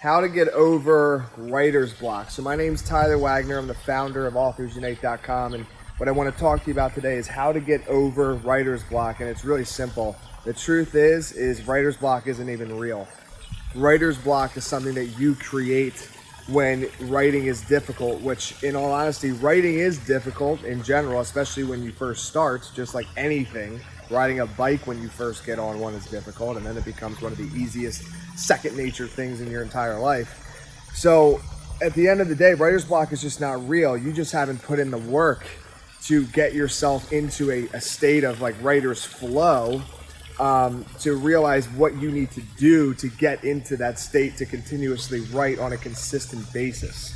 How to get over writer's block. So my name's Tyler Wagner. I'm the founder of AuthorsUnite.com, and what I want to talk to you about today is how to get over writer's block, and it's really simple. The truth is writer's block isn't even real. Writer's block is something that you create when writing is difficult, which in all honesty, writing is difficult in general, especially when you first start, just like anything. Riding a bike when you first get on one is difficult, and then it becomes one of the easiest second nature things in your entire life. So at the end of the day, writer's block is just not real. You just haven't put in the work to get yourself into a state of like writer's flow, to realize what you need to do to get into that state to continuously write on a consistent basis.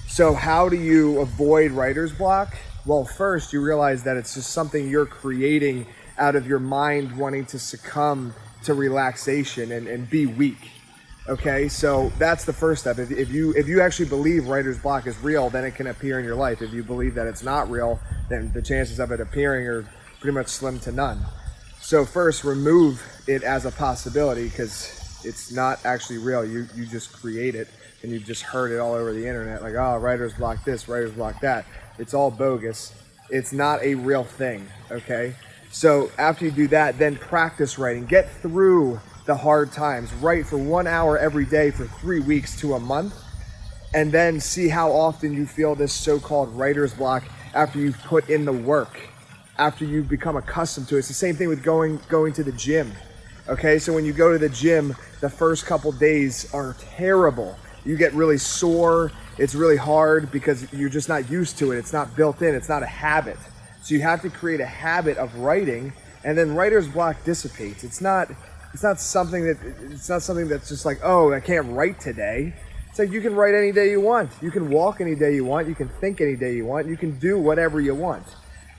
So how do you avoid writer's block? Well, first you realize that it's just something you're creating out of your mind wanting to succumb to relaxation and be weak. Okay, so that's the first step. If you actually believe writer's block is real, then it can appear in your life. If you believe that it's not real, then the chances of it appearing are pretty much slim to none. So first, remove it as a possibility, because it's not actually real. You just create it, and you've just heard it all over the internet, like, oh, writer's block this, writer's block that. It's all bogus. It's not a real thing, okay? So after you do that, then practice writing. Get through the hard times. Write for 1 hour every day for 3 weeks to a month, and then see how often you feel this so-called writer's block after you've put in the work, after you've become accustomed to it. It's the same thing with going to the gym. Okay, so when you go to the gym, the first couple days are terrible. You get really sore. It's really hard because you're just not used to it. It's not built in. It's not a habit. So you have to create a habit of writing, and then writer's block dissipates. It's not something that's just like, oh, I can't write today. It's like you can write any day you want. You can walk any day you want. You can think any day you want. You can do whatever you want.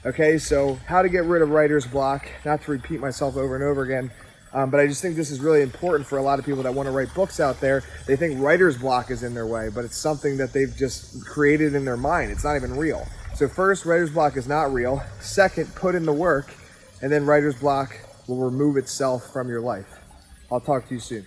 Okay, so how to get rid of writer's block, not to repeat myself over and over again, but I just think this is really important for a lot of people that want to write books out there. They think writer's block is in their way, but it's something that they've just created in their mind. It's not even real. So first, writer's block is not real. Second, put in the work, and then writer's block will remove itself from your life. I'll talk to you soon.